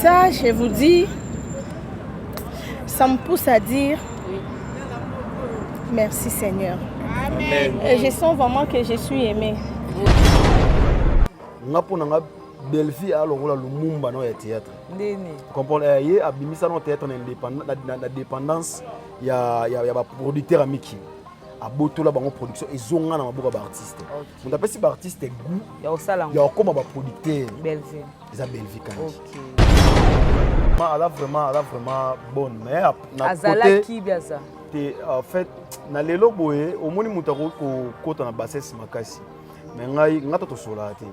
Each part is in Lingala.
ça, je vous dis, ça me pousse à dire merci Seigneur. Amen. Et je sens vraiment que je suis aimée. belle fille a le Lumumba dans le théâtre. Comprendre yé abimisa dans théâtre na dépendance il y a producteur à Miki. A botola bango production et zonga na maboka ba artiste. On appelle ça artiste goût. Il y a comme ba producteur. Belle vie. Ça belle vie quand même. OK. Elle a vraiment bonne mais na azala ki biaza. En fait na lelo boye au moni mutako ko kota na bassesse makasi. Mais ngai ngata to sola te.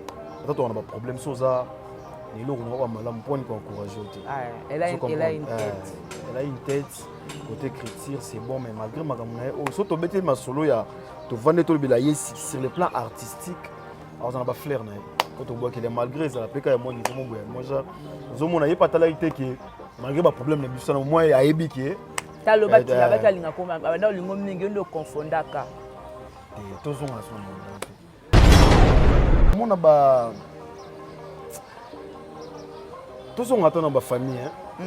On a des problèmes sur ça. Les gens ont un point encourager. Elle a une tête. Elle a une tête. Côté critique, c'est bon, mais malgré ma gamme, surtout bête ma solo, il y a tout vendre tout le bilayer sur le plan artistique. Alors on a pas flair na. Quand on voit qu'il est malgré ça, après quand moi ils sont moi je mon pas talalité que malgré ma problème les bus moi il a ébiqué. Ta loba qui avec la ligne comme dans le monde ningi ndo confondaka. Tous sont à son mon ba tous sont attendant ba famille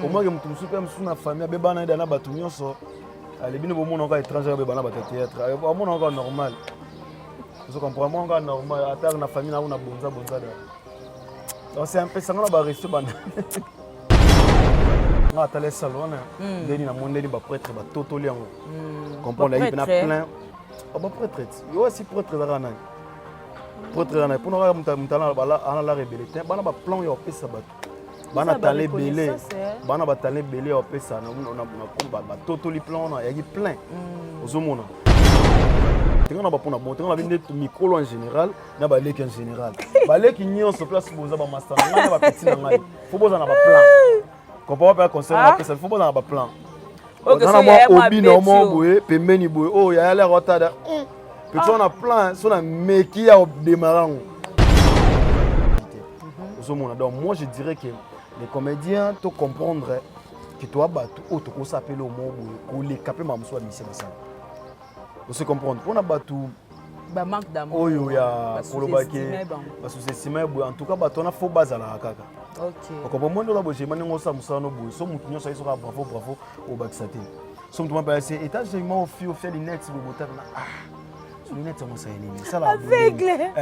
au moins que mutu super msuna famille beba na ida na batu nyonso ale bino bo mona ka étranger beba na ba théâtre au mona ka normal vous comprenez moi ka normal attaque na famille na una bonza donc c'est un peu ça na ba rester bana na tale salon ndeni na mondeli ba prêtre ba totoli yango comprendre il y a plein ba prêtre yo aussi prêtre za kana prêtre na pour na mutala bala ana la rebelle bana ba plan yo pesa ba bana talé belé bana ba talé belé au pesa on a ba totoli plan na y a plein ozomona tenga ba pona bon tenga ba vinde micro en général na ba lek en général ba lek nyon sur place boza ba master na ba petit na ngai faut boza na ba plan comprends pas conseil na pesa faut boza na ba plan na moi obi no mo boye pembeni boye oh ya l'air rotada petit on a plan so na meki ya démarrant ozomona donc moi je dirais que les comédiens te comprendre que toi battu auto ko s'appeler au mot ou les capé mamso mission ça vous se comprendre pour na battu ba manque d'amour oh yo ya kolobake ba sous-estimé en tout cas battu na faux bazala kaka OK ko bon ndo la boje mani ngosa musano boye so mutu nyosa iso ka bravo au baksate so mutu mpa c'est état généralement au fait les nets bo botar na les nets sont ça ni ça la aveugle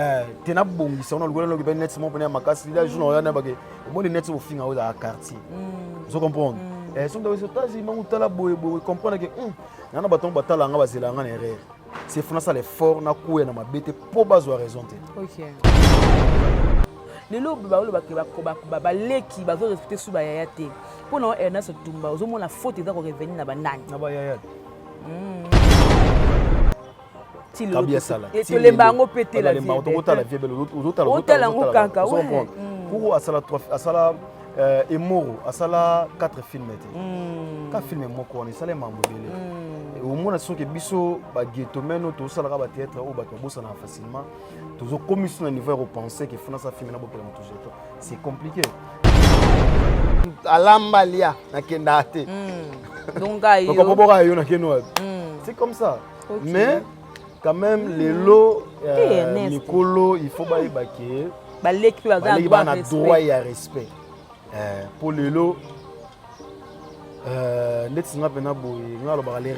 tena bongi ça on le gouvernement qui net mon pena makasi là jour on a ba ke bon les nets au fin au quartier vous comprendre et sont dans état généralement utala boye comprendre que na baton batala nga bazela nga erreur c'est fona ça l'effort na kuya na mabete pour bazo raison te OK lelo ba leki bazo respecter sous ba yaya te pour non Ernest Tumba ozomona faute eza ko revenir na banani na ba yaya kabia sala et le bango pété la vie autota la vie belle autota ngo kaka ouais pour asala emoro asala 4 films ka film moko on sala mambo bele au moins so que biso ba ghetto meno to sala ka ba théâtre ou ba bossa na facilement toujours commission na niveau repenser que fona sa film na bokela moto jeto c'est compliqué alambalia na kendate donc ayo ko boboka yo na keno c'est comme ça mais quand même les lots Nicolo il faut bailler baquer l'équipe a droit et respect pour les lots le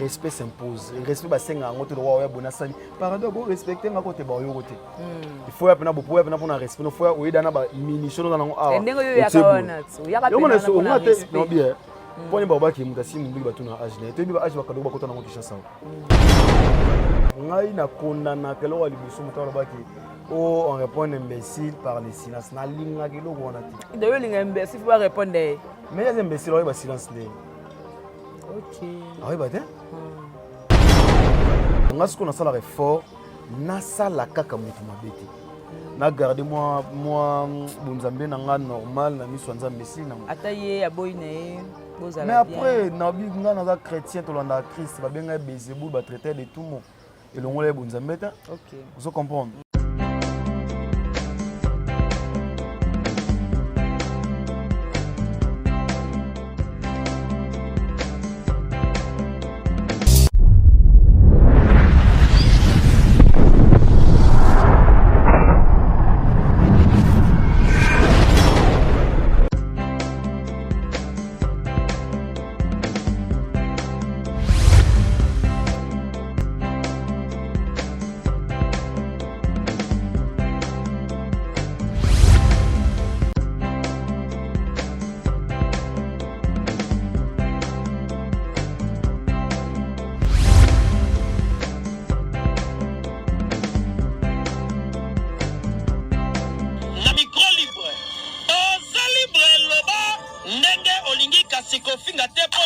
respect s'impose le respect basenga ngoto droit ya bonasali pardon go respecter nga côté ba yo côté il faut ya pena pour ya pena pour respect no faut ya dana ba munition na ngo awa ndengo yo ya kawana ya ka pena na respect non bien poni ba ki mutasi mumbi batuna age na to bi ba age bakado ba kota na ngo kishasa ngai na kondana kelo wa libuso mutalo baki oh on répond imbécile par le silence na linga kilo kona ti de yo linga imbécile faut répondre mais les imbéciles ouais ba silence ne OK ah oui ba te ngas ko na sala effort na sala kaka mutu mabete na garder moi bonzambe na nga normal na miso nzambe sina ataye ya boyne bozala mais après na bi nga na chrétien to landa Christ ba benga Bézébul ba traiter de tout monde et le ngole bonzambe ta OK vous comprendre.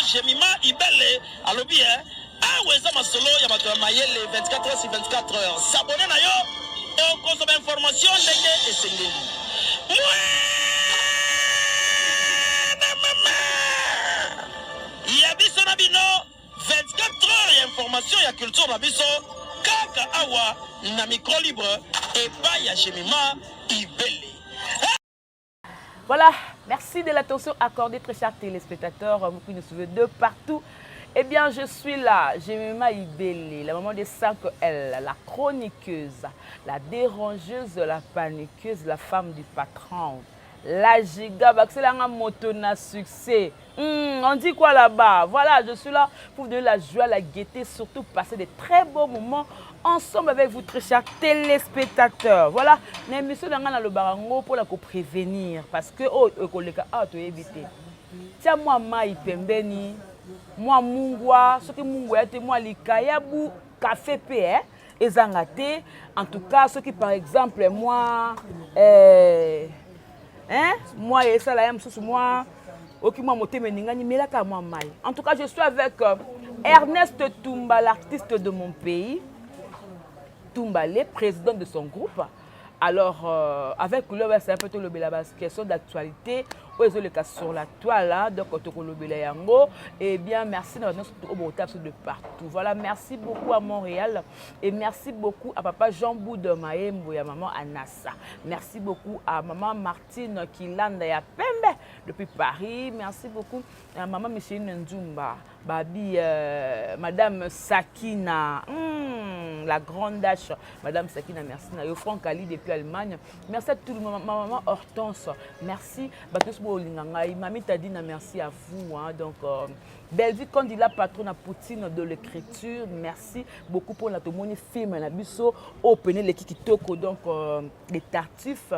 Jemima Ibele alobi awa eza masolo ya bato ya mayele 24 heures sur 24 heures. S'abonner na yo et consommer information ndenge esengeli. Ya biso na bino 24 heures ya information ya culture na biso kaka awa na micro libre et pas ya Jemima Ibele. Voilà, merci de l'attention accordée, très chers téléspectateurs, vous qui nous suivez de partout. Eh bien, je suis là, Jemima Ibele, la maman des 5L, la chroniqueuse, la dérangeuse, la paniqueuse, la femme du patron, la giga, c'est la moto na succès. On dit quoi là-bas? Voilà, je suis là pour vous donner la joie, la gaieté, surtout passer des très beaux moments ensemble avec vous, très chers téléspectateurs. Voilà, l'émission dans le barango pour la prévenir parce que tu es évité. Tiens, moi, maï pembeni, moi, mungwa, ce que mungwa était moi, likayabu, café PE, et zangate. En tout cas, ce qui, par exemple, moi, moi, et ça, là, moi, en tout cas, je suis avec Ernest Toumba, l'artiste de mon pays. Toumbale, président de son groupe. Alors, avec lui, c'est un peu tout le question d'actualité. Le cas sur la toile, donc eh bien, merci de partout. Voilà, merci beaucoup à Montréal et merci beaucoup à papa Jean Boude Maembo et à maman Anassa. Merci beaucoup à maman Martine Kilanda et à Pembe depuis Paris. Merci beaucoup à maman Micheline Nzumba, Babi, madame Sakina, la grande dash, madame Sakina, merci. Franck Ali depuis Allemagne. Merci à tout le monde, ma maman Hortense, merci. Mamie Tadina, merci à vous. Hein. Donc, Belleville, quand il a patronne à Poutine de l'écriture, merci beaucoup pour la témoigne film. La biso, opener les kikitoko, donc les tartifs,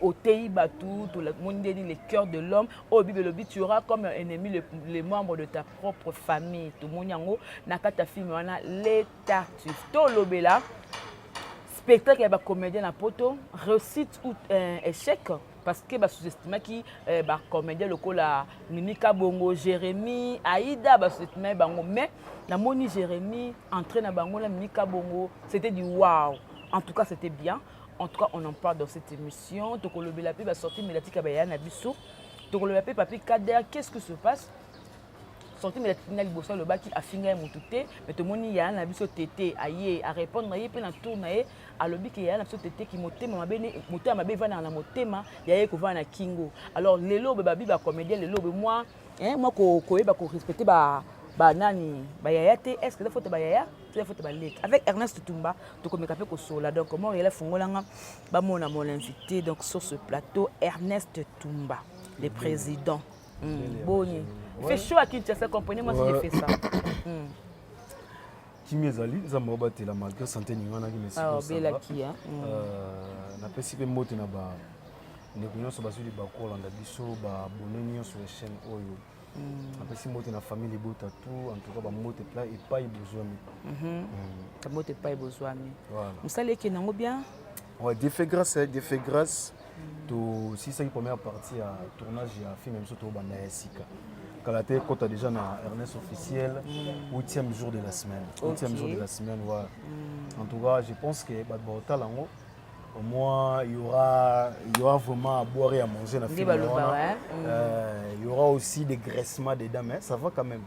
au TI Batou, tout le monde dit les cœurs de l'homme. Au Bibelobi, tu auras comme ennemi les membres de ta propre famille. Tout le monde yango, nakata film, on a les tartifs. Tolobela, spectacle et comédien à poto, réussite ou échec. Parce que sous-estimé qui comédien local la Mimika Bongo Jérémy Aïda sous-estimé bango mais la moni Jérémy entré na bango la Mimika Bongo c'était du waouh. En tout cas c'était bien. En tout cas on en parle dans cette émission. Tokolobi la va sortir mélatique à na biso. Tokolobi la papi Kader qu'est-ce que se passe? Sorti mais la liboso le bas qui a fini mon touté mais tout le monde y a un abisso tété aïe à répondre aïe puis na tourner à l'objet qu'il y a un abisso tété qui monte ma bene monte ma bene va dans la motema il y a que va na kingo alors les lobes babi ba comédien les lobes moi moi ko ba ko respecter ba nani ba yayate est-ce que la faute ba yaya la faute ba lek avec Ernest Toumba to comme café ko sola donc moi il a fongolanga ba mon invité donc sur ce plateau Ernest Toumba le président Boni. Il fait chaud à Kinshasa, comprenez-moi si je fais ça. Kimi ezali nzambe obatela malgré santé ningana ki merci pour ça. Ah bela ki hein. Na pesi pe moto na ba ndeko nyonso bazuli bakolanda biso ba boneni nyonso ya chaîne oyo. Na pesi moto na famille bota tout en tout cas ba moto pla et pas ibozwami. Ba moto pas ibozwami. Voilà. Musale ki nango bien. Ouais, des fait grâce to si c'est la première partie à tournage à film même surtout banda Sika. Kalaté quand tu déjà na Ernest officiel 8e jour de la semaine. 8e jour de la semaine ouais. En tout cas, je pense que Badbotalango au moins il y aura vraiment à boire et à manger dans le film. Il y aura aussi des graissements dedans mais ça va quand même.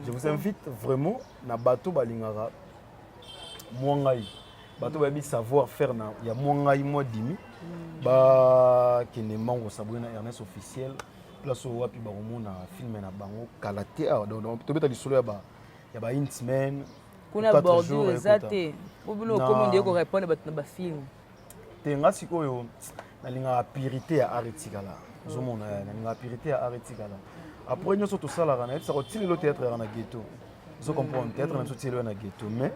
Je vous invite vraiment na bateau balingara Mwangai. Bato babi savoir faire na ya Mwangai moi dimi ba kene mango sabuna Ernest officiel place au wapi ba omona film na bango kalaté donc to beta lisolo ya ba Intman kuna bordeaux ezate obino comment dire ko répondre ba film tenga sikoyo na linga purité ya aritikala zomona na linga purité ya aritikala après nous surtout ça la rana ça retire le théâtre na ghetto vous comprenez théâtre na sortir na ghetto mais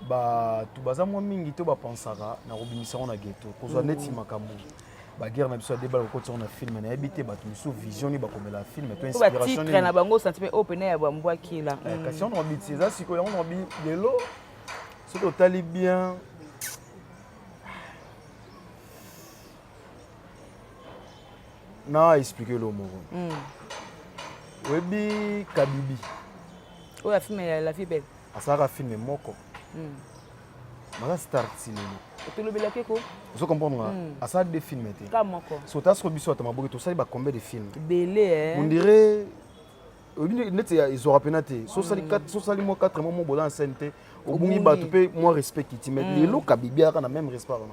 ba tu baza mo mingi to ba pensaka na robinisa na ghetto kozwa neti makambo ba guerre na biso débat ko tsona film na habité ba tu so vision ni ba komela film to inspiration ni na bango sentiment open ya ba mbwaki la kasi on robiti ça siko on robi lelo ce que tali bien na expliquer le mot Webi Kabibi. Oh, la film La vie belle. Asara film moko. Maka start cinéma. Tu le bel quoi? Vous comprenez? Asara des films. Comme moko. So tas ko biso atama boki to sali ba combien de films? Belé On dirait ils auraient pénaté. So sali 4, so sali moi 4 mois bola en scène. Au bungi ba to pe moi respect qui mais les lo Kabibi a même respect non.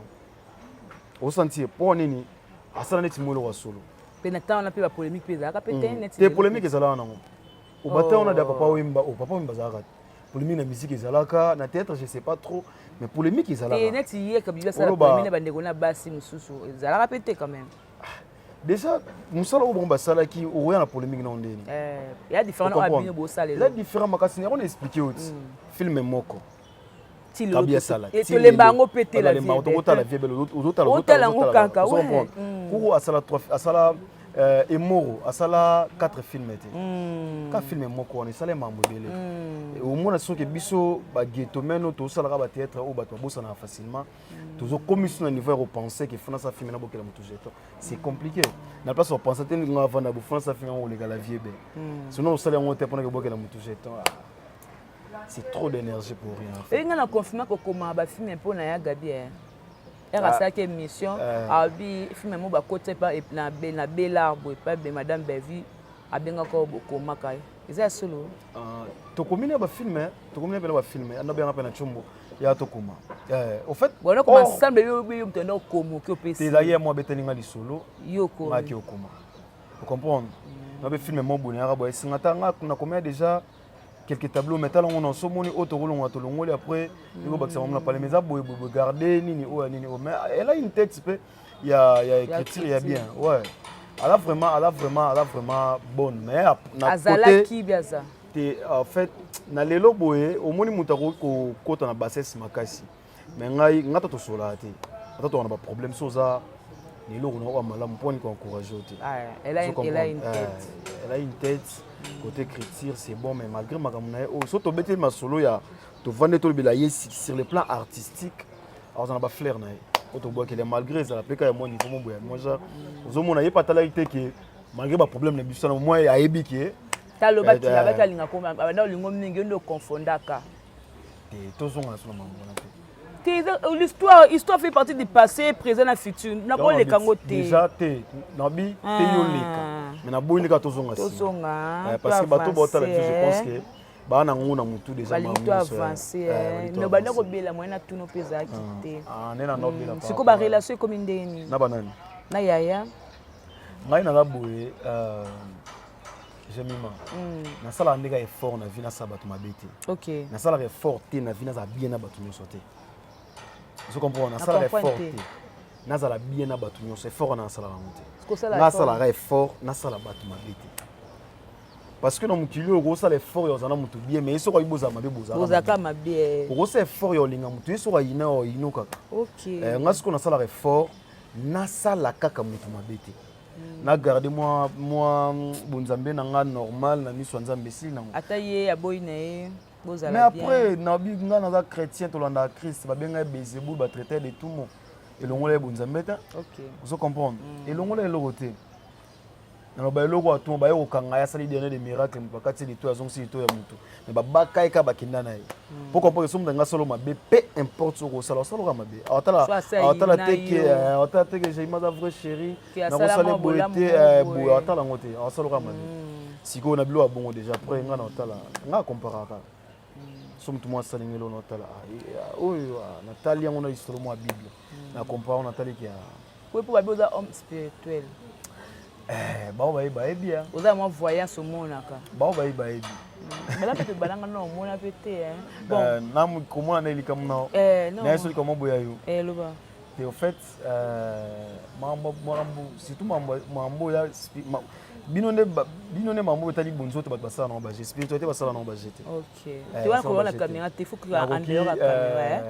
Au sentir pour nini asara net mo lo solo. Pénata on a peu la polémique pesa ka pété net. Des polémiques ezala na ngo. Au bata on a da papa wimba, au papa wimba zara. Polémique na musique ezalaka na théâtre je sais pas trop mais polémique ezalaka. Et net hier Kabibi ça la polémique ba ndeko na basi mususu ezalaka pété quand même. Déjà musala o bomba sala ki o ya na polémique na ndeni. Il y a différents abino bo sala. Là différents makasi on expliquer aussi. Film moko. Kabia sala. Et to lembango pété la vie. Lembango to kota la vie belle ozotala kaka. Kuru asala 3 asala Emoro asala 4 films été. Ka film moko on sala mambo belé. Au moins so ke biso ba ghetto meno to sala ka ba théâtre o ba to bossa na facilement. Toujours commission na niveau repenser que fona sa film na bokela mutu jeto. C'est compliqué. Na place on penser ten nga vanda bu fona sa film on le la vie be. Sinon on sala on te pona ke bokela mutu jeto. C'est trop d'énergie pour rien. Et on a confirmé que comment ba film un peu na ya Gabi era ça que mission abi film mo ba côté pas et na belarbo et pas be madame Bevi abenga ko comment kai. Isa solo. To combiner ba film, to combiner ba film, ana bien na chumbo ya to kuma. Au fait, bon on ensemble bi mtendo komo ki opesi. C'est là hier moi beteninga li solo. Yoko. Ma ki okuma. Vous comprenez? Na be film mo boni arabo singata nga na combien déjà quelques tableaux mais talon on en somoni auto rolon à tolongoli après il faut que on parler mais ça boy garder nini mais elle a une tête il y a écriture il y a bien ouais elle a vraiment bonne mais na côté en fait na lelo boye au moni mutako ko kota na bassesse makasi mais ngai ngata to sola te ngata on a pas problème soza les lots on a malamu pour qu'on encourager. Elle a une tête. Elle a une tête. Côté écriture, c'est bon, mais malgré ma caméra, surtout bêter ma solo, ya, tu vends tout le bilayer sur le plan artistique. Alors on a pas flair na. Auto bois qu'elle est malgré ça, la plus qu'à moi niveau mon bois. Moi ça, aux hommes on a pas talalité que malgré pas problème les bus moi ya ebiké. Taloba tu avec la linga comme na lingo mingi ndo confondaka. Et tous on a sur maman. L'histoire fait partie du passé, présent et futur. N'a pas les kangote. Déjà té, nabi té yoleka. Mais na boyi ka tozonga si. Tozonga. Parce que bato bota la je pense que ba na ngona mutu déjà maman. Balito avancer. Ne ba na ko bela moyena tuno peza kité. Nena no bela. Siko ba relation comme ndeni. Na banani. Na yaya. Ngai na la boye Jemima. Na sala ndeka effort na vie na sabato mabete. OK. Na sala effort té na vie na za bien na bato nyosote. Vous comprenez, on a ça effort. Na za la bien na bato nyoso effort na sala monter. Na sala effort, na sala bato mabete. Parce que dans mon kilo gros ça l'effort yo zana mutu bien mais so ko iboza mabe boza. Boza ka mabe. Gros ça effort yo linga mutu so ko ina o ino kaka. OK. Ngas ko na sala effort, na sala kaka mutu mabete. Na garder moi bonzambe na nga normal na miso nzambe si na. Ataye aboyi na ye. Mais après, nabi nga na chrétien to landa Christ ba benga bezebou ba traiter de tout monde. Et l'ongole bonzambeta. OK. Vous comprenez? Et l'ongole est logoté. Na ba logo atu ba yo kanga ya sali dernier des miracles mbakati de tout azong si to ya mutu. Mais ba bakai ka bakinda na ye. Pourquoi pas que somme nga solo mabe peu importe ce que ça solo mabe. Atala teke j'ai ma vraie chérie. Na ko sala boité bo atala ngote. Solo mabe. Siko na bilo abongo déjà après nga na atala. Nga comparaka. Somme tout moi salingelo natala oyo Natalia on a histoire moi Bible na compare Natalia qui a oui pour baboza homme spirituel ba bien oza moi voyant ce monde naka ba bien mais là peut balanga non mona pété bon na mu comment na elika mna non na eso comment boya yo loba et au fait mambo surtout mambo ya binone mambo etali bonzo te basala na ba spiritualité basala na ba jeté. OK. Tu vois ko la caméra te faut que en dehors la caméra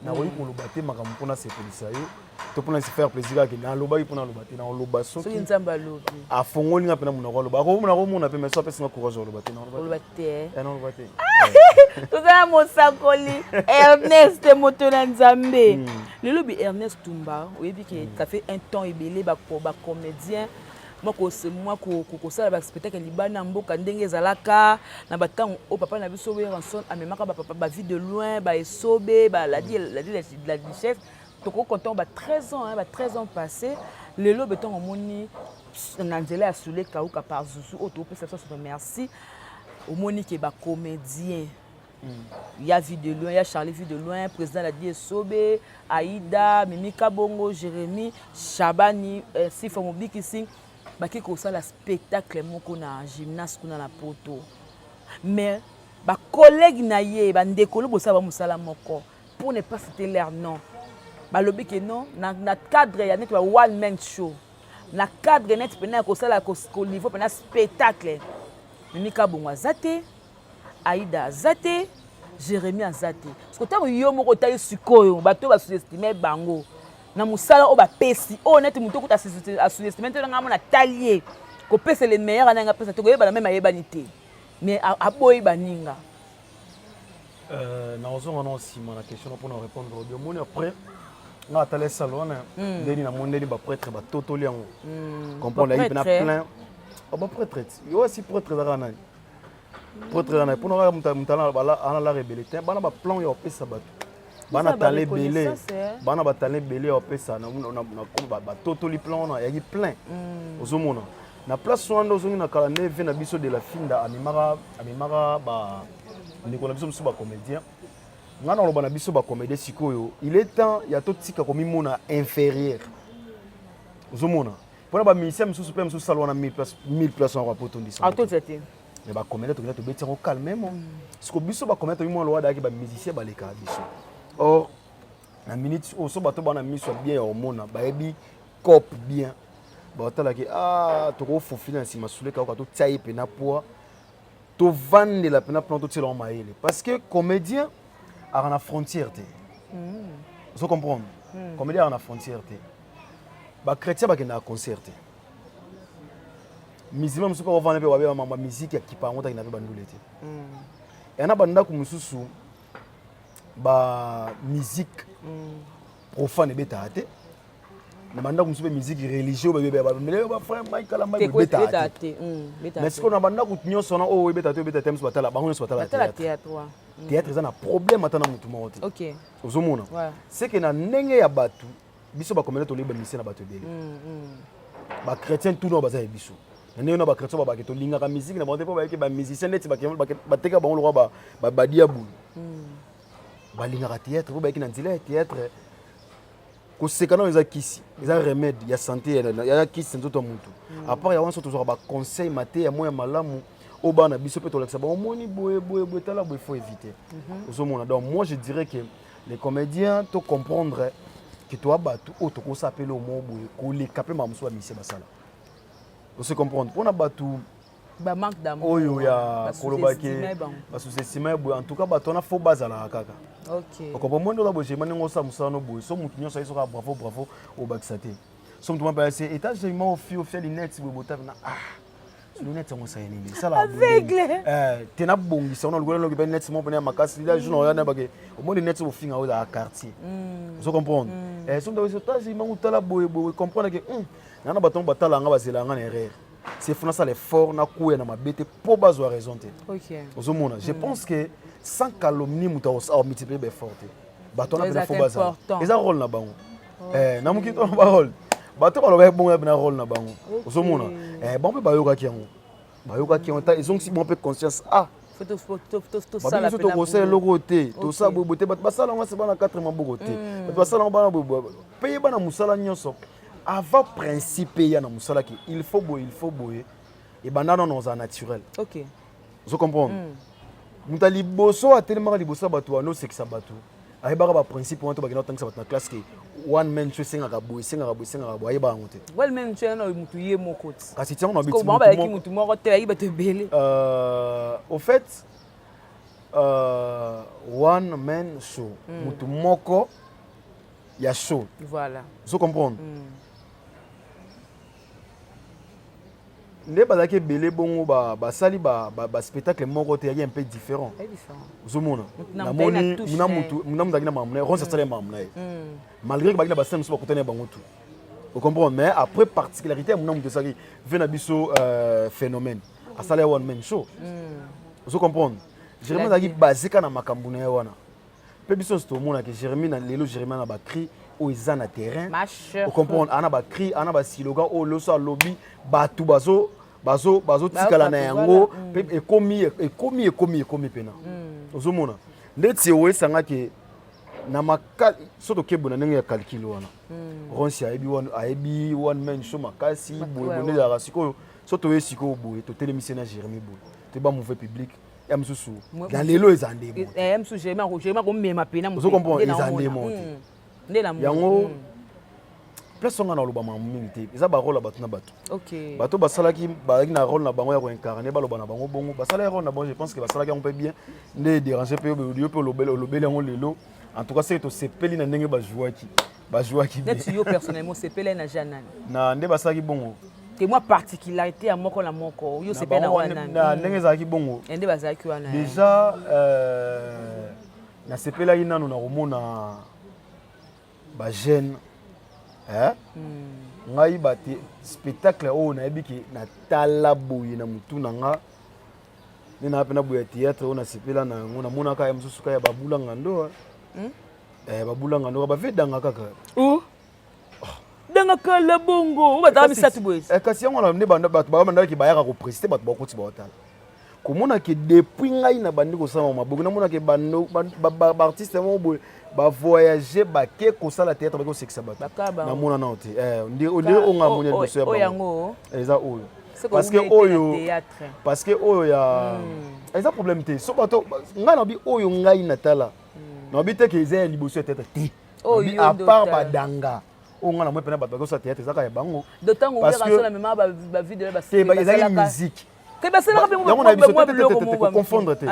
na koyi ko lobate makambo pona se polisa yo to pona se faire plaisir ke na loba pona lobate na loba so ki nzamba lobi a fongoli nga pena muna ko loba ko muna pe mais so pe singa courage lobate na lobate na lobate toza mosakoli Ernest Motona Nzambe le lobi Ernest Tumba oyebi que ça fait un temps ebele ba comédien moi kosala baspectacle libana mboka ndenge ezalaka na batango o papa na biso Ranson amemaka vie de loin baesobe la chef toko content 13 ans 13 ans passés lelo beton omoni na nzela ya Soule Kauka par Zouzou auto peut ça merci omoni ke ba comédien il y a vie de loin, il y a Charlie vie de loin, président la dit Sobe, Aïda, Mimika Bongo, Jérémy, Chabani, Sifa Mobiki Sing, baki ko ça la spectacle moko na gymnase kuna na poto. Mais ba collègue na ye ba ndekolo bo ça ba musala moko pour ne pas citer leur nom. Ba lobi ke non na cadre ya net ba one man show. Na cadre net pena ko ça la ko niveau pena spectacle. Mimika Bongo azate. Aïda azate, Jérémy azate. Parce que tant yo moko tayi sikoyo, bato ba sous-estimer bango. Na musala o ba pesi, honnête muto ko ta sous-estimer to nga mona talier. Ko pesa les meilleurs na nga pesa to ko yeba na même ayebanité. Mais aboyi baninga. Na ozonga non si ma question pour nous répondre au moni après. Na tale salon ndeni na mondeli ba prêtre ba totoli yango. Comprendre la na plein. Ba prêtre. Yo aussi prêtre za kana. Pour la rébellion, bana ba plan yo pesa bato. Bana talé belé. Bana ba talé belé yo pesa na ba totoli plan na yaki plein. Ozomona. Na place soando ozongi na kala neve na biso de la finda amimara ba Nicolas biso musu ba comédien. Ngana lo bana biso ba comédien sikoyo. Il est temps ya to tika komi mona inférieur. Ozomona. Pona ba musicien musu pe musu salona 1000 places en rapport on dit ça. A tout c'était. Mais ba comédien to to beti calmement parce que biso ba comédien to mo lo wada ki ba musicien ba leka biso or na minute o so bato bana miso bien au mona ba ebi cop bien ba tala ki to ko fo finance ma Soule Kauka to tsaye pe na poa to vendre la pena plan to tela maele parce que comédien a na frontière te vous comprenez comédien a na frontière te ba chrétien ba ke na concert te Mizima msuka wavana pe wabe mama musique ya kipango ta kinabe bandulete. Yana banda ku mususu ba musique profane beta ate. Na banda ku mususu musique religieux ba mele ba frère Michael Amai beta ate. Mais ce qu'on a banda ku nyoso na o beta te beta temps batala bango nyoso batala théâtre. Théâtre za na problème atana mutu mote. OK. Ozomona. C'est que na ndenge ya batu biso ba komela to liba mission na batu bele. Ba chrétien tout no baza biso. Nous avons créé la musique, nous avons fait des musiciens, nous avons fait des théâtre, théâtre. Il y a remède, il y a santé, il y a kiss, il y a après, il y a un conseil, il y a un malamu. Il faut éviter. Donc, moi, je dirais que les comédiens doivent comprendre que tu as battu, tu s'appelle au mot, tu as vous comprenez pour na batu ba manque d'amour oyo ya kolobake ba sous-estimé en tout cas bato na faux bazala kaka OK ko mondo la boje maningo sa musano boye so mutu nyoso iso ka bravo au baksate so mutu mpa ese étage de mo fi au fait lunettes bo botave na lunettes mo sa yeni ça la aveugle tena bongi sa on le golo be lunettes mo pena makasi la jour na bake au moins lunettes au finga au la quartier vous comprenez so mutu étage de mo tala boye comprendre que nana baton batala nga bazela nga na erreur c'est fona ça l'effort na kuya na mabete pour bazwa raison te OK ozomona je pense que sans calomnie muta au multiplier be forte baton na fo bazala eza rôle na bango na muki to ba rôle baton ba lo bon na rôle na bango ozomona bon pe bayoka ki on ta ils ont si bon peu conscience photo ça la pena pour ça logo te to ça bobote ba sala nga se bana 4 mamboko te ba sala nga bana bobo payer bana musala nyonso avant principe ya na musala ki il faut boyer et banana non za naturel. OK. Vous comprenez? Mutali boso a tellement liboso bato no sexa bato. Ay ba principe on to ba kina tangisa bato na classe ki one man show singa ka boy ay ba ngote. One man show na mutu ye mokoti. Kasi tiens on a biti mutu moko te ay ba te belé. Au fait one man show mutu moko ya show. Voilà. Vous comprenez? Les bazaki belé bongo ba sali ba spectacle moko te un peu différent. Zomona. Na moni muna mutu na mamna ron ça sala mamna. Malgré que ba kina ba scène so ba kutana bango tout. Vous comprenez? Mais après, particularité, mon nom de ça, vient à phénomène. À ça, one man show. Vous comprenez? Jérémy a basé sur Makambouna. Peu biso c'est au monde que Jérémy na lelo Jérémy na ba cri au izana terrain. Vous comprenez? Ana ba cri, ana ba siloga au loso lobby batu bazo tikala na yango e komi pena. Vous mona. Ndeti owe sanga ke na maka soto kebona ndenge ya calcul wana. Ronsi aebi one man show makasi boye bonde la siko soto we siko boye to télémission na Jérémy boye. Te ba mauvais public. Yamsusu. Dans les lois, ils ont des mots. Yamsusu, j'ai ma pena. Vous comprenez? Ils ont des mots. Yango. Place on a le bama minute. Ils ont un rôle à battre na bateau. Ok. Bateau basala qui na rôle na bango ya ko incarner ba lo bana bango bongo. Basala rôle na bon, je pense que basala qui on peut bien ne déranger peu le bel on lelo. En tout cas, c'est to sepeli na ndenge ba jouer qui. Net yo personnellement sepeli na janane. Na ndé basala qui bongo. Et moi particularité à moko la moko yo c'est pas na wana na ndenge za ki bongo ende bazaki wana déjà na sepela ina no na komona ba jeune ngai bati spectacle o na yebiki na tala boye na mutu na nga ni na pena boye théâtre o na sepela na ngona mona ka ya msusu ka ya babulanga ndo babulanga ndo ba vedanga kaka danga kala bongo on va dans misatu boys kasi yango na banda bato ba banda ki bayaka ko préciser bato ba koti ba otala komona ke depuis ngai na bandi ko sama maboko na mona ke bando ba artiste mo boy ba voyager ba ke ko sala théâtre ba ko sexa bato na mona na ote ndire o nga monya biso ya ba yango eza oyo parce que oyo ya eza problème te so bato ngai na bi oyo ngai na tala na bi te ke eza liboso théâtre te à part badanga on a moins peine de théâtre ça ka bango d'autant on verra la même ba vidéo ba c'est la musique que ba c'est la on confondre te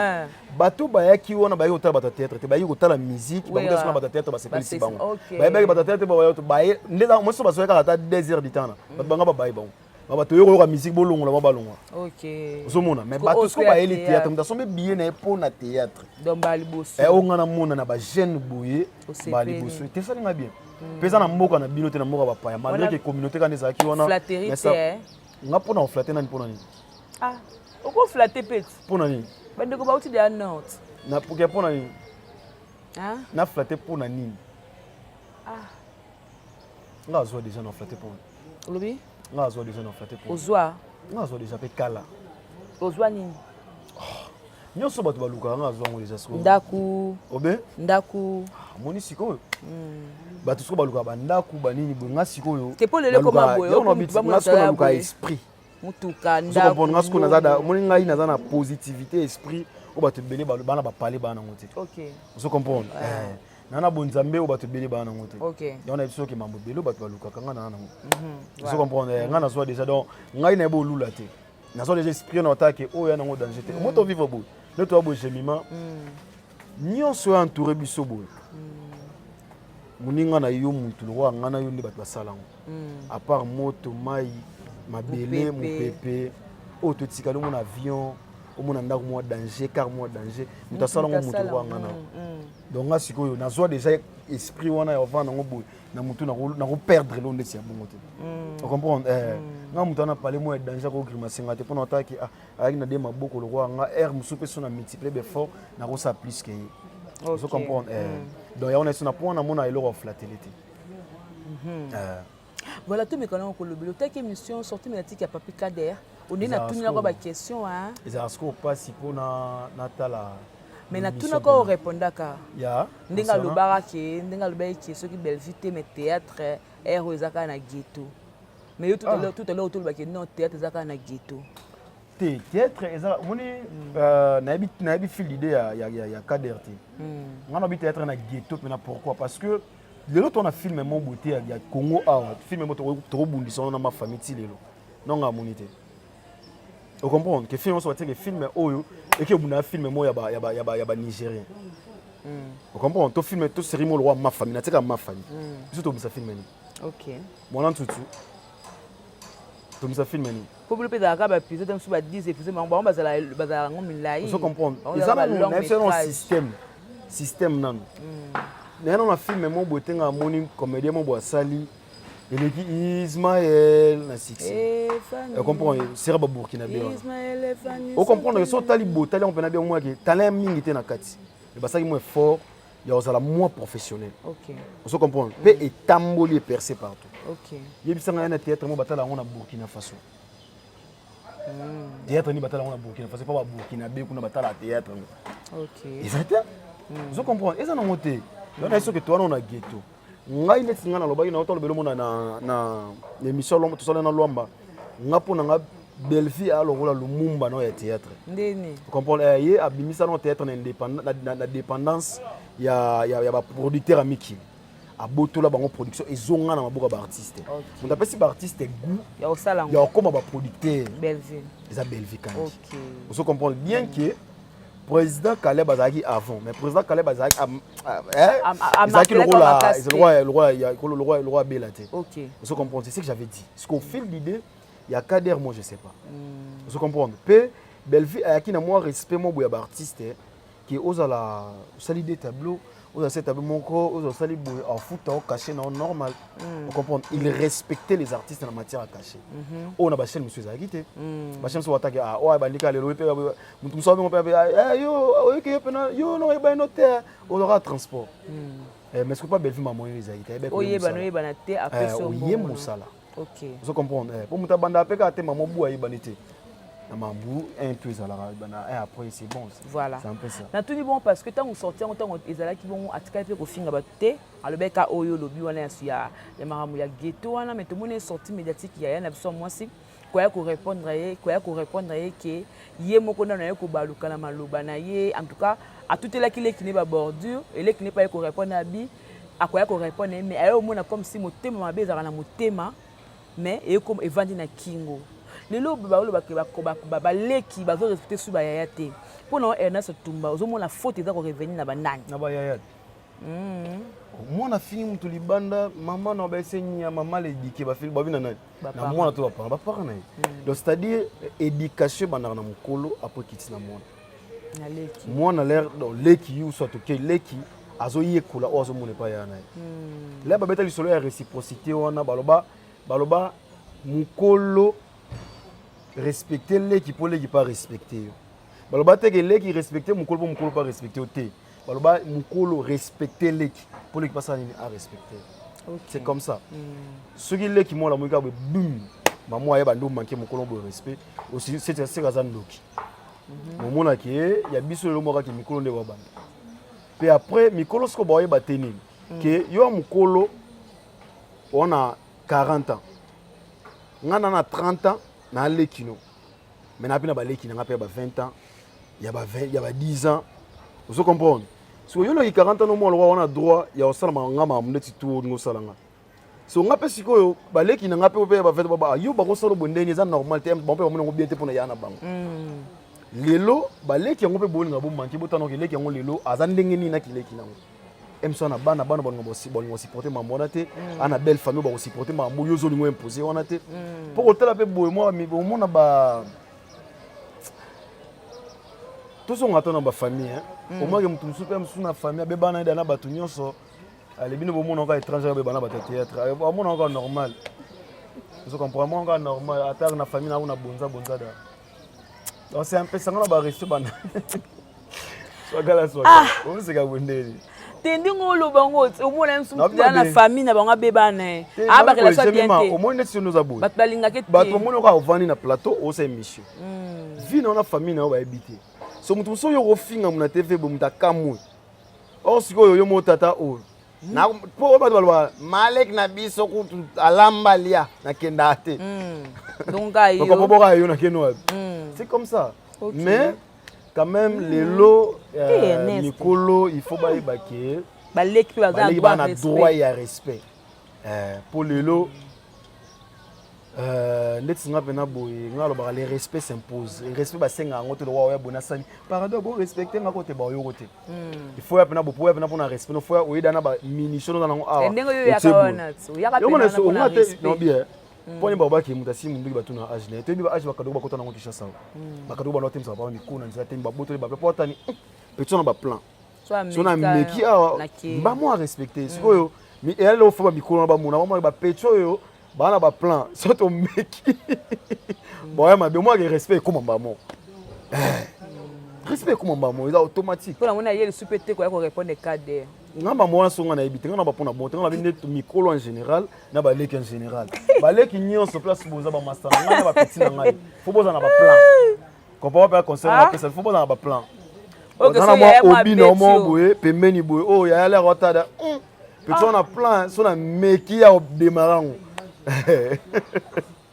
bato ba yaki ona ba yota ba théâtre te ba yota la musique ba yota ba théâtre ba c'est pas si bango ba théâtre ba yota ba ndeza mo so ba so ka ta 2 heures du temps ba banga ba ba bango ba to yoko musique bolongo la ba longo OK zo mona mais bato so ba eli théâtre mta sombe billet na pour na théâtre donc ba liboso on ngana mona na ba jeune boye ba liboso te ça nga bien pesa na mboka na bino te na mboka bapaya malgré que communauté quand ezaki wana flatterie te nga pona flatter nani pona nini oko flatter peti pona nini bandeko ba uti de note na poke pona nini na flatter pona nini nga zo déjà na flatter pona lobi nga zo déjà na flatter pona ozwa nga zo déjà pe kala ozwa nini nyonso bato baluka nga zo ngo déjà siko ndaku obe ndaku moni siko bato siko baluka bandaku banini bonga sikoyo te po lele koma boye on habite nga siko baluka esprit mutuka ndaku so comprendre nga siko nazada moni ngai nazana positivité esprit o bato belé bana ba parler bana ngote OK so comprendre nana bonzambe o bato belé bana ngote OK on a biso ke mambo belé bato baluka kanga nana so comprendre nga na so déjà donc ngai na bo lula te na so déjà esprit na attaque o ya nango danger te moto vivre bo ne toi bo gemima nyonso entouré biso bo muninga na yo mutu lo ngana yo ndi bato basalango à part moto mai mabele mupepe o to tikalo mon avion o mon ndako mo danger car mo danger mutu asalango mutu lo ngana donc nga sikoyo na zo déjà esprit wana ya vana ngo na mutu na ko perdre lo ndesi ya bongo te tu comprends nga mutu na parler mo danger ko grimacer ngate pour n'attaque avec na de maboko lo nga air musupe so na multiplier d'effort na ko ça plus que vous comprenez donc on est sur un point na mona elo flatélité voilà tout me connais ko le bibliothèque émission sortie médiatique ya Papi Kader on est na tout na ba question hein ezala sko pasi pona natala mais na tout na ko répondaka ya ndinga lobara ke ndinga lobaki ke soki belvité mais théâtre ero ezaka na ghetto mais tout à l'heure tout le baki non théâtre ezaka na ghetto théâtre ezala moni na bi fil l'idée ya Kader te ngana bi théâtre na ghetto mais pourquoi parce que lelo ton a filmé mon beauté ya Congo awa filmé mo to bundisa na ma famille ti lelo non nga monité vous comprenez que film so que film oyo et que buna film mo ya ba nigérien vous comprenez to film to série mo roi ma famille na tika ma famille biso to bisa film ni OK mona tutu to bisa film ni pour le pédale ka ba épisode dem so ba 10 épisodes mais on bazala ngo milai vous comprenez ils ont un système nan na film mo botenga moni comédien mo bo sali eleki Ismaël na succès on comprend c'est ba burkinabé on comprend que so tali bo tali on peut na bien moi que talent mingi te na kati et ba ça qui moins fort il y a ça moins professionnel OK on comprend pe etamboli est percé partout OK yebisanga na théâtre mo batala on a Burkina Faso théâtre ni batala on a Burkina Faso pas ba burkinabé kuna batala théâtre OK exactement on comprend et ça non monter donc est-ce que toi on a ghetto ngai neti nga na lobaki na otolo belomona na émission lomba tosala na lomba nga pona nga Belfi a lokola Lumumba no ya théâtre ndeni comprendre ye abimisa no théâtre na indépendant na dépendance ya ba producteur amiki abotola bango production ezonga na maboka ba artiste on appelle si ba artiste goût ya osala ya comme ba producteur Belvi eza Belvi quand OK vous comprenez bien que président Caleb Azaki avant mais président Caleb Azaki le roi Belate OK vous comprenez c'est ce que j'avais dit parce qu'au fil d'idée il y a Kader moi je sais pas vous comprenez pe Belvi ayaki na moi respect mo boya ba artiste qui osala sali des tableaux osala ces tableaux moko osala sali boya en foot au caché non normal vous comprenez il respectait les artistes en matière à cacher on a ba chaîne monsieur Zagité ba chaîne so attaquer ah ouais bandika le pe mutu so mo pe yo okay pena yo no ba noter on aura transport mais ce que pas Belvi maman les Zagité be ko yeba no yeba na te après so bon yé musala OK vous comprenez pour muta banda pe ka te maman bou yeba nité na mambu un peu ça là après c'est bon voilà c'est un peu ça na tout bon parce que tant on sortir tant ezala ki bon atika pe ko finga ba te alobeka oyo lobi wana ya maramu ya ghetto wana mais tout le monde est sorti médiatique ya na biso moi si quoi ko répondre ye que ye moko na ye ko baluka na maloba na ye en tout cas à tout là qui n'est pas bordure et les qui n'est pas ko répondre à bi à quoi ko répondre mais ayo mona comme si motema mabe ezala na motema mais et comme evandi na kingo lelo ba leki bazo respecter su ba yaya te pona Ernest Tumba ozomona faute eza ko revenir na banani na ba yaya mwana fini mutu libanda maman na ba senya maman le dike ba fili ba bina na mwana to ba para na donc c'est-à-dire éducation bana na mukolo après kiti na mwana na leki mwana l'air donc leki you soit que leki azo yekola ozo mona pa yana là ba beta lisolo ya réciprocité wana baloba mukolo respecter l'équipe pour l'équipe pas respecter baloba te que l'équipe respecter mukolo pas respecter te baloba mukolo respecter l'équipe pour l'équipe pas ça à respecter c'est comme ça ce qui l'équipe moi la muka boum maman ya bando manquer mukolo bo respect aussi c'est ça ndoki momona ke ya biso le moka ki mukolo nde baba puis après mukolo sko ba ba tenir que yo mukolo on a 40 ans ngana na 30 ans na lekino mais na pina ba lekino nga pe ba 20 ans il y a 10 ans vous comprenez so yo le 40 ans no mo on a droit ya osala ngama mneti tout ngo salanga so nga pe sikoyo ba lekino nga pe ba 20 ba yo ba ko sala bondeni za normal te ba pe ba mo bien te pona ya na bango lelo ba leki ngo pe boni nga bo manki botano ke leki ngo lelo azandenge ni na kileki nango emso na bana bon ngo supporter mamona te ana belle famille ba supporter mambo yo zo lingo imposer wana te pour hôtel pe boy moi mi bo mona ba tout son atona ba famille au moins que mutu super na famille be bana ida na batu nyonso ale bino bo mona ka étranger be bana ba théâtre ba mona ka normal vous comprenez moi ka normal attaque na famille na bonza da donc c'est un peu ça on va rester bana soit gala on se ga wendeli tendi ngolo bango omona nsumpu na famille na bango bebana aba relation bien te au moins neti nous abou bat balinga ke bat omona ka ovani na plateau au c'est émission vie na famille na ba habiter so mutu so yo rofinga muna TV bo muta kamwe o siko yo motata o na po ba balwa malek na biso ku alamba lia na kendate donc ayo ko boboka yo na keno c'est comme ça mais quand même les lots Nicolo il faut bailler baquer baleki ba droit et respect pour les lots ndeti nga pena boye nga lo ba le respect s'impose le respect ba senga ngoto lo wa ya bonasani parado bo respecter nga kote ba yo kote il faut ya pena bo pour ya pena pour na respect no faut ya oida na ba munition na ngo awa ndengo yo ya kawana tsu ya ka pena na respect no bien poni baba ki mutasi mundu ba tuna age ne tebi ba age ba kado ba kota na ngotisha sawa ba kado ba no temsa ba ni kuna nza temba boto ba porta ni petona ba plan so na meki awa ba mo respecter sikoyo mais elle au fond mikolo na ba mona maman ba pecho yo ba na ba plan surtout meki bon ma be moi que respect comment maman respect comment maman c'est automatique pour la mona yeli supété ko répondre cadre ngamba mwana songa na ebité ngana ba pona bon ngana bine mikolo en général na ba leki en général ba leki nyonso place boza ba master ngana ba petit na ngai faut boza na ba plan comprends pas conseil na pesa faut boza na ba plan ngana moi obi na mo boye pembeni boye oh ya la rotada petit on a plan so na meki ya démarrant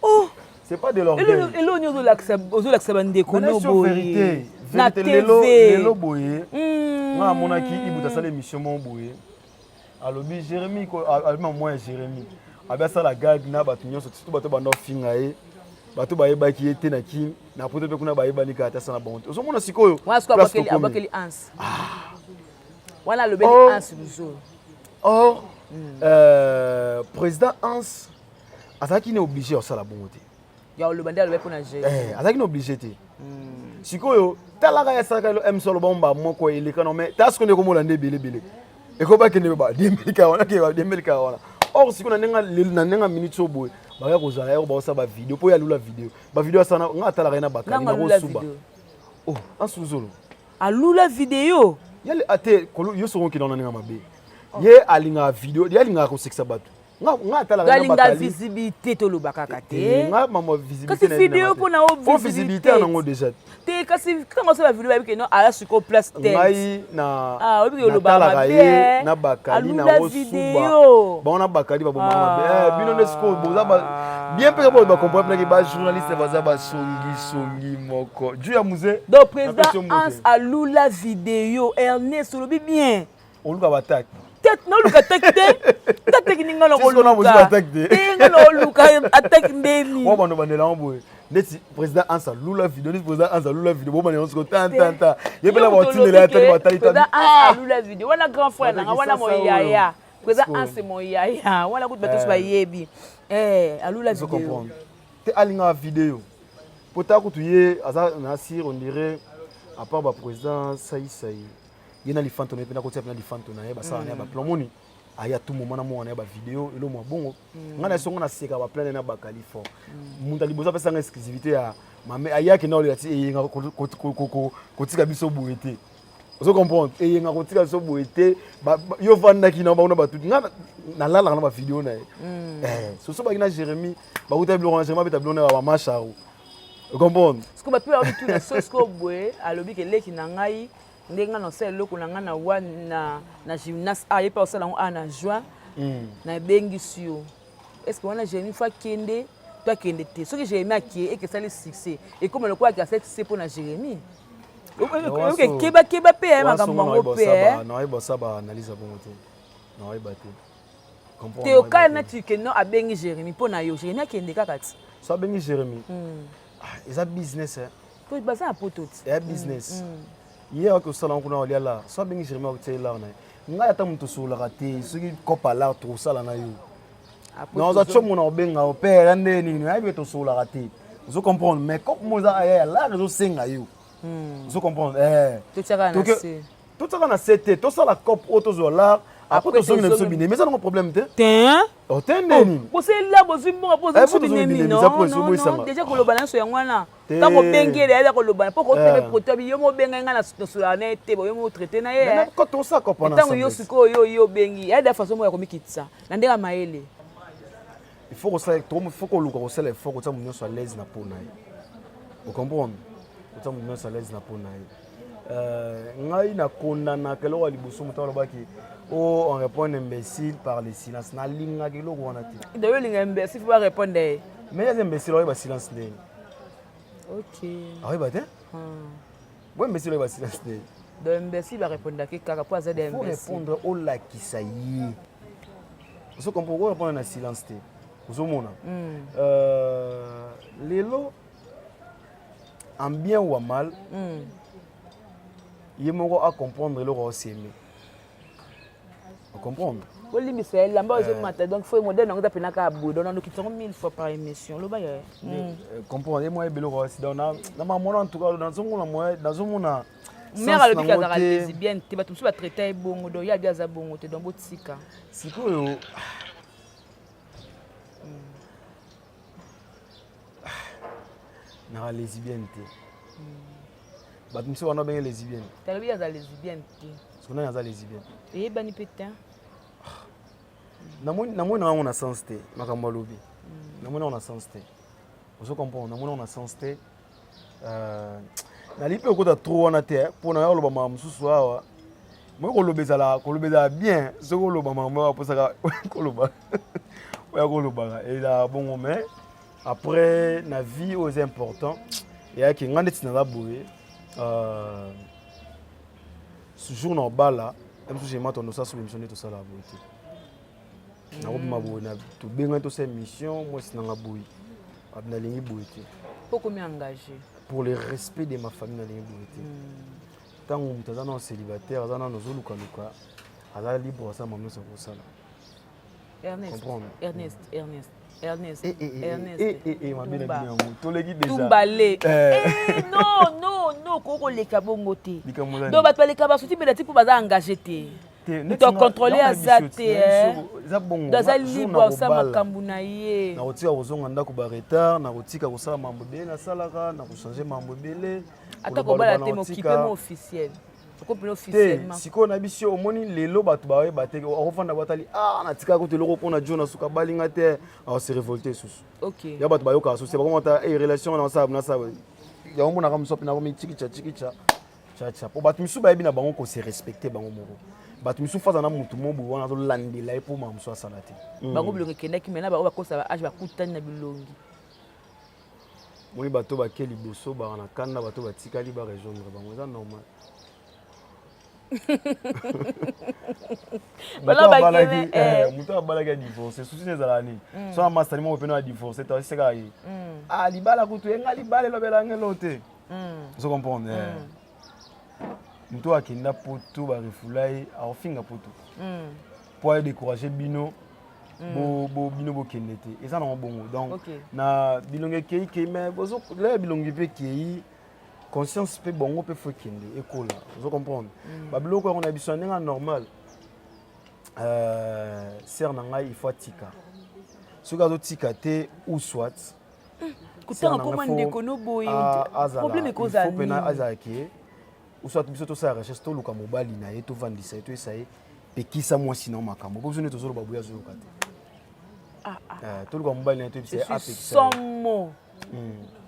oh c'est pas de l'orgueil et l'on nous l'accepte ndeko no boye na TV lelo boye nga monaki ibuta sala émission mon boye alobi Jérémy ko alma moi Jérémy abia sala gag na batu nyonso surtout bato bando finga e bato bayeba ki ete na ki na poto pe kuna bayeba ni ka ta sana bonte ozo mona sikoyo wala siko abakeli ans wala lobeli ans luzo or président Hans azaki ne obligé osala bonte ya olobanda lobe pona gérer azaki ne obligé te sikoyo talaka ya saka lo emsolo bomba moko eleka no mais tas ko ne ko molande belebele e ko ba ke ne ba demelika wana ke ba demelika wana or sikoyo na nenga minute so boy ba ya ko za ya ko ba sa ba video po ya lula video ba video sana nga talaka na bakali na ko suba oh asuzolo alula video yale ate ko yo so ko na nenga mabe ye alinga video ye alinga ko seksa batu nga talaka na bakali visibilité to lobaka kate nga mama visibilité kasi video pour na visibilité na ngo déjà te kasi quand on se la vidéo avec non ala suko place tête ngai na obi yo lobaka ye na bakali na osuba bon na bakali ba bomama bino nesko boza ba bien pe ba comprendre que ba journaliste baza ba songi moko du ya musée donc président Hans alula vidéo Ernest lobi bien oluka batak no luka tek ninga lo luka ninga lo luka attaque ndeni wa bando bandela mboye neti président Ansa lula vidéo ni président Ansa lula vidéo bo bana onsko tant yebela ba tinela attaque batali président Ansa lula vidéo wana grand frère nanga wana moyaya président Ansa moyaya wana kuti bato ba yebi alula vidéo comprendre te alinga vidéo pota kutu ye aza nasir on dirait à part ba président Saï yena lifanto na pena ko tsepena lifanto na ye ba sa na ba plomoni aya tout moment na mo na ba vidéo elo mo bongo ngana songo na seka ba plan na ba kalifo munta liboza pesa nga exclusivité ya mame aya ke na ole ati e nga ko tika biso buete ozo comprendre e nga ko tika biso buete yo vanda ki na ba ona ba tout ngana na lala na ba vidéo na so ba ina Jérémy ba uta blo na Jérémy ba na ba macharo o comprendre ce que ba tout tout na so ce ko boé alobi ke leki na ngai ndenga no sel loko na ngana wana na gymnase a yepa osala ngo ana joie na bengi sio est-ce que wana Jérémy fa kende toi kende te ce que Jérémy a qui et que ça le succès et comme le quoi qui a fait c'est pour na Jérémy OK keba pe makambo ngo pe na ibo saba analyse bon te na iba te comprendre te okana tu que non a bengi Jérémy pour na yo Jérémy kende kakati so bengi Jérémy eza business ko baza apotot ya business hier que salon kuna olia la so bengi Jérémy o tela na nga ata mutu sula kate soki kopa la to sala na yo non za chomo na obenga o père ndeni ni ayi to sula kate vous comprendre mais comme moza aya la réseau senga yo vous comprendre tout ça na c'était tout ça la cop auto zola après to songi na so bine mais ça non problème te o tendeni ko se la bozu mbonga pozo so bine non déjà ko lobana so yangwana tango bengele ya ko lobana poko tebe protobi yo mo benga ngana so la na te bo yo mo traiter na ye mais quand on ça comprendre tango yo siko yo bengi ya da façon mo ya ko mikitsa na ndeka maele il faut que ça faut que luka ko sala faut que ça munyo so à l'aise na pona vous comprendre ça munyo so à l'aise na pona ngai na kona na kelo wa libuso mutalo baki oh on répond imbécile par le silence na linga ke loko wana ti de yo linga imbécile faut pas répondre mais les imbéciles ouais ba silence ndé OK ah oui ba te ouais imbécile ouais ba silence ndé de imbécile va répondre ke kaka pour ça de imbécile faut répondre au la qui ça y est vous comprenez répondre na silence té vous mona lelo en bien ou en mal il moko à comprendre le rossémé comprendre Oli Michel lamba je mata donc faut modèle on tapena ka bodo on qui 1000 fois par émission lo ba ya comprendre moi belo ko si dans na mona en tout cas dans zomona moi dans zomona mère a le pic à lesbienne, tu vas tout ça traiter bon, donc il y a des abons, tu es dans votre sika. C'est quoi? Na lesbienne. Bah tu me sais on a bien lesbienne. Tu as bien lesbienne. Parce qu'on a des lesbiennes. Et bani pétain. On a sens té, makambo lobi. On a sens té. Vous comprenez? On a sens té. Na lipe ko ta trop na té pour na yo loba mamususu awa. Moi ko lobeza bien, ce ko loba mama pour ça ko loba. Ouais ko loba et là bon mais après la vie aux important et à qui ngande tina la boye ce jour na bala même si j'ai maté ça sur l'émission de tout ça la boye na ko ma boye na to benga to cette mission moi c'est na la boye abna lingi boye pourquoi m'engager pour le respect de ma famille na lingi boye tant on est dans célibataire dans nos luka luka ala libre ça maman ça pour ça Ernest. Ma belle amie, tous les guides déjà. Tumbalé. Non, koko le kabongo te. Donc ba to le kaba souti be pour baza engagé te. Tu contrôler azate dans za libre ça makambu na ye. Na otika kozonga ndako ba retard, na otika kosala mambo be na salaka, na ko changer mambo bele. Ata ko bala te mo occupé officiel. Officiellement. Si on a biso au moni lelo batu bawe bateke ofanda batali na tika ko te loko pona jona suka balinga te on se révolter sous. OK. Ya batu bayo ka so c'est comment ta relation na ça ya omona ka msopi na ko mitiki cha po batu misu bayebi na bango ko se respecter bango moko. Batu misu faza na mutu mobu wana zo landela pour ma mso salate. Bango bilongi kendaki mena ba kosa ba age ba kutani na bilongi. Moi bato ba keli boso ba na kanda bato ba tikali ba rejoindre bango ça normal. Mutu abalaki divorce susi ezala nini so amastani moko pene adivorce taseka ye libala kutu enga libala elobela ngelo te so comprendre mutu akenda poto barefula ye aofinga poto po adécourage bino bino bokende te eza nango bongo donc na bilongi ekei mais lelo bilongi mpe ekei conscience pe bongo pe faut kende ekola vous comprendre ba biloko on a biso ndenge normal ser na ngai il faut tika ce gars tika te ou soit kutanga comment ndekono boye problème cause faut pena azaki ou soit biso to sa recherche to luka mobali na ye to vandisa to esaye pe kisa moi sinon makambo ko besoin to zo ba buya zo kate to luka mobali na to esaye a pe kisa somo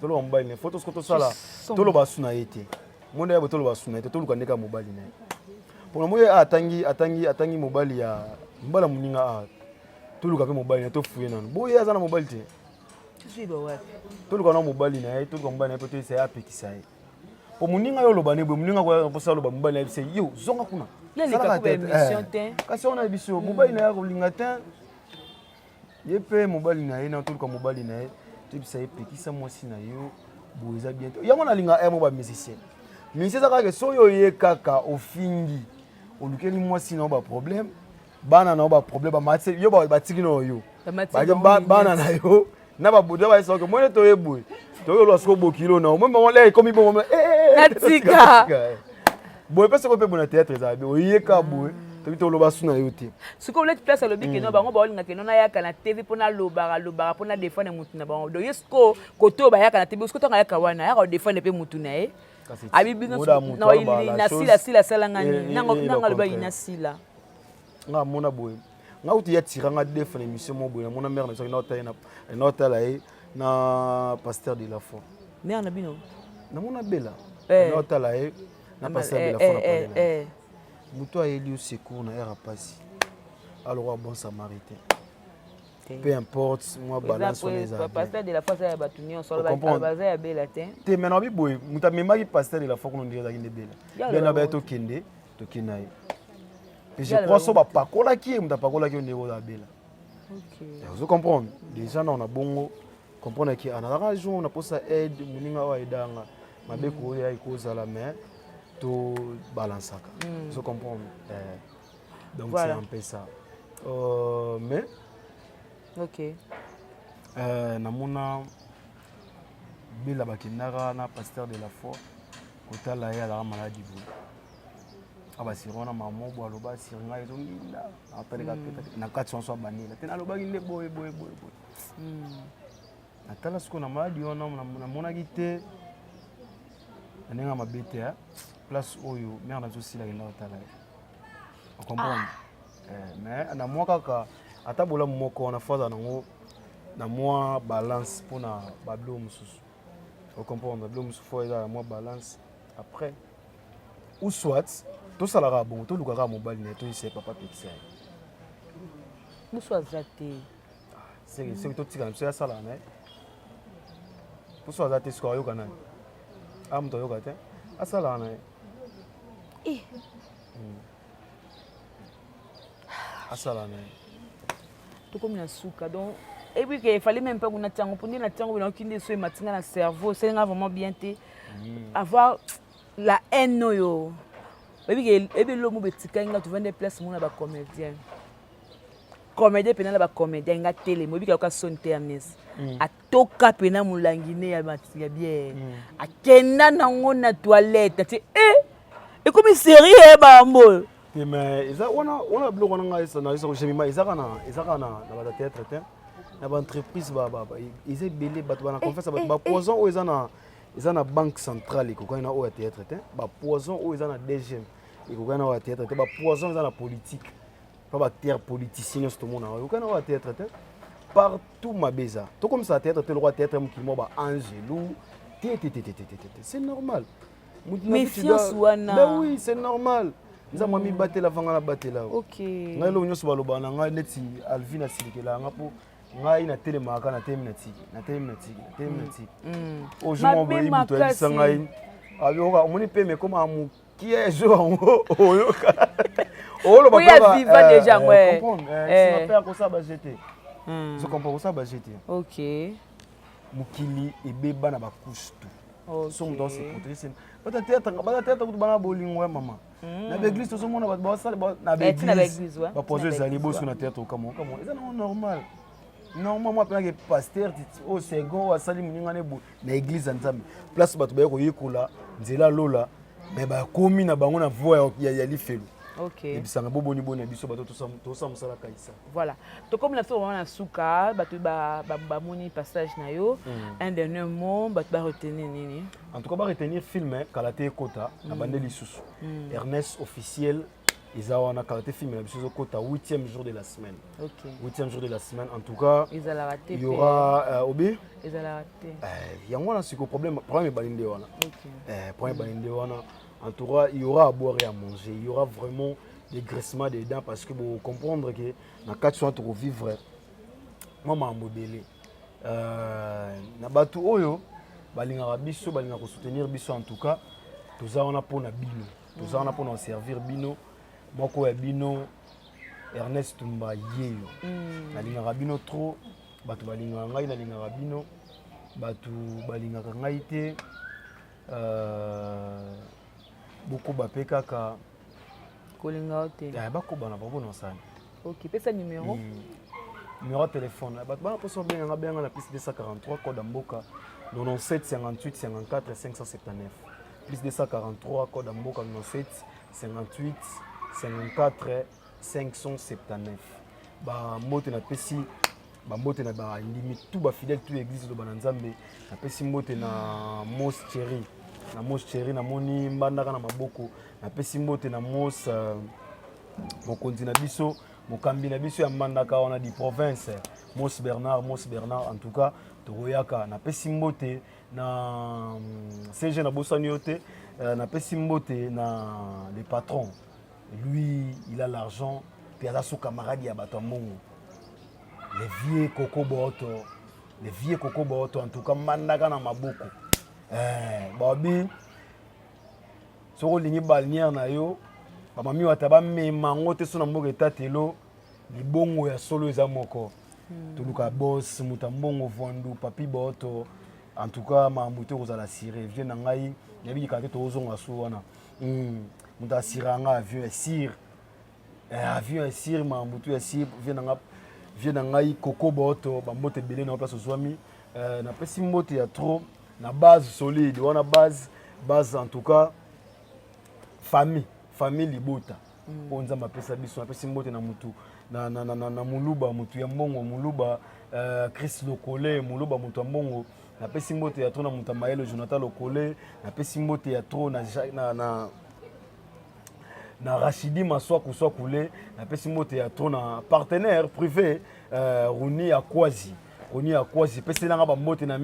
tolo mobile ne photos ko to sala tolo basuna yete monde ya tolo basuna yete tolo kandeka mobile ne pour moi atangi mobile ya mbala muninga tolo ka pe mobile ne to fuye nanu boye azana mobile te tu ba wapi tolo ka na mobile ne tolo ka mobile ne peut essayer a pekisa ye pour muninga yo loba ne bo muninga ko po sala loba mobile ne se yo zonga kuna sala ka émission te kasi on a biso mobile ne ya ko linga te yepe mobile na ye na tolo ka mobile na ye tu sais pekisa mwasi na yo boza bientôt yango na linga emo ba musicien ça ka ke soyo ye kaka ofingi olukeli mwasi na ba problème bana na ba problème ba matse yo ba tiki no yo ba bana na yo na ba boda ba so ke mone to yebwe to yo lo so bo kilo na mo mo le komi bo na tika boye pese ko pe bona théâtre za be oye ka boye to lo ba suna yo te ce que vous voulez place le biki no bango ba olinga ke no na yaka na TV pona lobara pona défendre mutu na bango do yesko koto ba yaka na TV usko to nga yaka wana yaka défendre pe mutu na ye abibi no na sila sala ngani nanga loba ina sila nga mona boye nga uti ya tiranga défendre émission mo boye mona mère na so na hôtel ay na pasteur de la foi mère na bino na mona bela na hôtel ay na pasteur de la foi Moutou a élu au secours na rapasi. Alors bon samaritain. Peu importe, moi balance sur les amis. Pasteur de la foi ça ba tunion sur ba baza ya bela te. Te maintenant bi boy, muta memaki pasteur de la foi qu'on dirait za kinde bela. Bien na ba to kende, to kinaye. Et je crois so ba pakola ki muta pakola ki on niveau za bela. OK. Vous comprenez? Déjà on a bongo comprendre que ana rajon on a posa aide muninga wa edanga. Mabe ko ya ikoza la main. Tout balance. Je comprends. Donc voilà. C'est un peu ça. Mais OK. Namuna Bela Bakinara na pasteur de la foi. Kota la ya la maladie. abasirona maman bo aloba siringa ezonginda ataleka peta na kati sonso abanila tena aloba nginde boye atala siko na maladi ona na monaki te ndenge mabete ya place oyo mère na zosila ina otala on comprend mais na moi kaka ata bola moko na faza nango na moi balance pour na bablo mususu on comprend bablo mususu faut eza moi balance après ou soit tout ça la bon tout lukaka mobile ne to c'est papa pixel ou soit zaté c'est tout tika c'est ça là né pour soit zaté ce qu'on kana am to yoka te asala na asala na tout comme na suka donc et puis qu'il fallait même pas qu'on a tiens pour dire na tiens on a qu'une soit matinga na cerveau c'est vraiment bien te avoir la haine yo et puis le mot betika inga tu vends des places mon ba comédien pena ba comédien inga télé mo bi ka sonte amnes atoka pena mulangine ya matia bien akenda nango na toilette tu et comme sérieux bambo mais ça on a bloqué on a ça na ça j'ai mis ça kana na ba théâtre te na ba entreprise ba ils est belé ba na confiance ba poison ou ils na banque centrale ko kana au théâtre te ba poison ou ils na DGM ko kana au théâtre te ba poison ils na politique pas ba terre politicien tout le monde ko kana au théâtre te partout ma beza tout comme ça théâtre te le roi théâtre qui mo ba Angelou c'est normal méfiance wana ben oui c'est normal nous avons mis battre la vanga la battre là OK ngai lo nyoso baloba na ngai neti Alvina silikela nga po ngai na telemaka na tiki aujourd'hui mon boy to sangai ayoka omoni pe me comme amu qui est jour oyoka olo ba ba vivre déjà ouais c'est pas comme ça ba jeter je comprends ça ba jeter OK mukili ebeba na ba couche tout son dans ces potes bata théâtre kutu bana bolingo ya mama na l'église tout monde ba sala na l'église ba poser zali bosu na théâtre kamo eza normal normalement pena que pasteur au second asali muninga ne bo na église nzambe place bato ba ko yikola nzela lola mais ba komi na bango na voix ya lifelo. OK. Et puis ça na boboni boni biso bato to ça musala kaisa. Voilà. To comme la so on a suka bato ba moni passage na yo un dernier mot bato ba retenir nini. En tout cas ba retenir film Kalaté Kota na bandeli susu. Ernest officiel Izawana Kalaté film na biso Kota 8e jour de la semaine. OK. 8e jour de la semaine en tout cas. Il y aura Obi. Ils allaient rater. Yango na siko problème balinde wana. OK. Problème balinde wana. En tout cas, il y aura à boire et à manger. Il y aura vraiment des graissements des dents parce que vous comprendre que dans 4 soins pour vivre, maman modélé. Na batu oyo, balinga biso, balinga ko soutenir biso en tout cas. Tout ça on a pour na bino. Tout ça on a pour nous servir bino. Moko ya bino Ernest Tumba yeyo. Na linga bino trop, batu balinga ngai na linga bino. Batu balinga ngai te. Beaucoup de kaka kolinga hotel bako bana babo na sana. OK, pesa numéro de téléphone ba bana poso bien na plus 243 code mboka 97 58 54 579 plus 243 code mboka 97 58 54 579 ba mbote na pesi ba mbote na ba ndimi tout ba fidèle tout église do bananzambe na pesi mbote na Mos Chéri na Mos Chéri na moni mbandaka na maboko na pesi mbote na Mos mokonzi na biso mokambi na biso ya mbandaka wana di province Mos Bernard en tout cas toyaka na pesi mbote na CG na bosani yote na pesi mbote na le patron lui il a l'argent puis ala sous camarade ya bato mbongo les vieux coco boto en tout cas mbandaka na maboko babi soko lingi balnière na yo bamami wata bamema ngo te so na mboka etatelo libongo ya solo eza moko toluka boss muta mbongo vondu papi boto en tout cas mambo te kozala sire vie na ngai yabi ka te tozonga so wana muta siranga avion sire mambo tu ya sire vie na ngai koko boto bambote belé na place ozwami na pesi mbote ya trop na base solide wana base en tout cas famille famille libota po nzambe apesa biso apesi mbote na mutu na muluba mutu ya mbongo muluba Chris Lokole muluba mutu ya mbongo napesi mbote ya tro na mutu Mayele Jonathan Lokole napesi mbote ya tro na Rachidi Maswaku Swakule napesi mbote ya tro na partenaire privé Runi Akwazi pesi nanga ba mbote na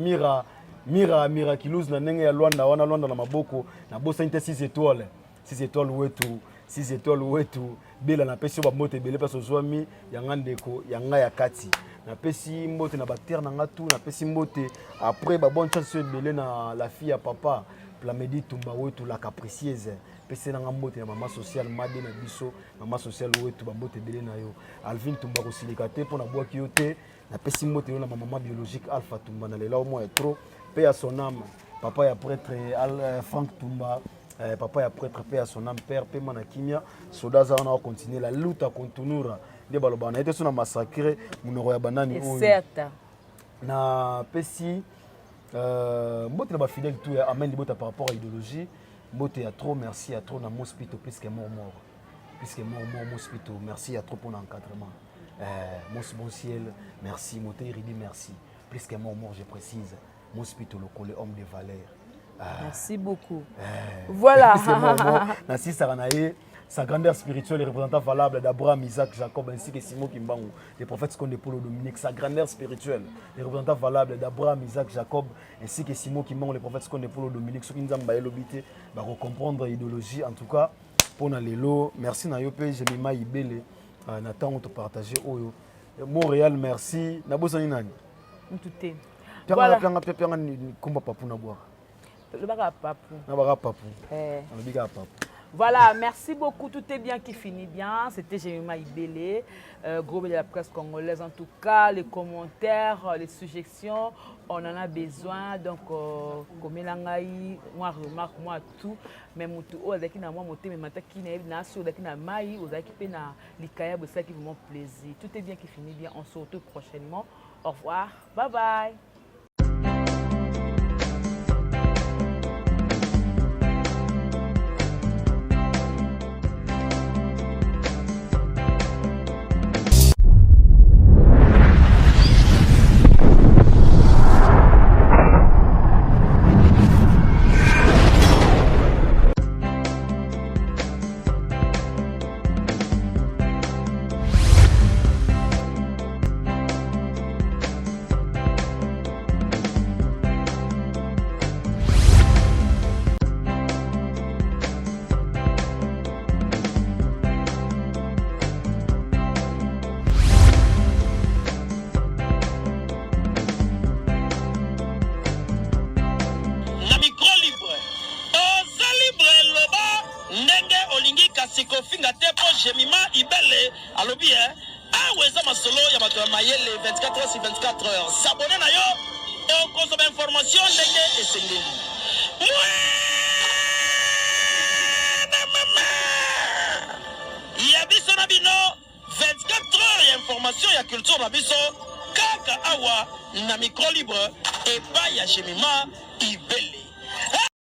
Miraculous na ndenge ya Luanda wana Luanda na maboko na bosa inte 6 étoiles wetu bela na pesi ba mbote bele paso zwami yanga ndeko yanga ya kati na pesi mbote na bater na ngatu na pesi mbote après ba bonne chance bele na la fille ya papa Plamedi Tumba wetu la capricieuse pesi na mbote ya mama social made na biso mama social wetu ba mbote bele na yo Alvin Tumba ko silikate pour na boaki yote na pesi mbote na mama biologique Alpha Tumba na lela au moins trop paix à son âme papa ya prêtre Frank Tumba papa ya prêtre paix à son âme père paix mana kimia sodaza on a continuer la lutte à contournura de baloba na été sur na massacre munoro ya banani oyo certes na pesi mbote na ba fidèle tout amen de bota par rapport à idéologie mbote ya trop merci à trop na mospito puisque mort mospito merci à trop pour l'encadrement bon ciel merci moté Ridi merci puisque mort je précise mospito Lokole homme de valeur. Merci beaucoup. Voilà. Sa grandeur spirituelle est représentant valable d'Abraham, Isaac, Jacob ainsi que Simon Kimbangu, les prophètes Skonde Polo Dominique. Sa grandeur spirituelle est représentant valable d'Abraham, Isaac, Jacob ainsi que Simon Kimbangu, les prophètes Skonde Polo Dominique. Ceux qui nous ont l'obité, comprendre l'idéologie. En tout cas, pour Nalelo, merci Nayope, Jemima Ibele, Nathan, on te partager. Montréal, merci. Nabosani Nani. Tout est. Voilà. Voilà, merci beaucoup. Tout est bien qui finit bien. C'était Jemima Ibele, groupe de la presse congolaise. En tout cas, les commentaires, les suggestions, on en a besoin. Donc, comme Elangaï, moi remarque, moi tout. Mais mutu o azaki na moi moté mais mataki na sur azaki na mai ozaki pe na likaya bo ça qui vraiment plaisir. Tout est bien qui finit bien. On se retrouve prochainement. Au revoir. Bye bye. Jemima Ibele alobi aweza masolo ya bato ya mayele 24 heures sur 24 heures s'abonner na yo et consommer information ndenge esengeli ya biso na bino 24 heures ya information ya culture na biso kaka awa na micro libre et pas ya Jemima Ibele.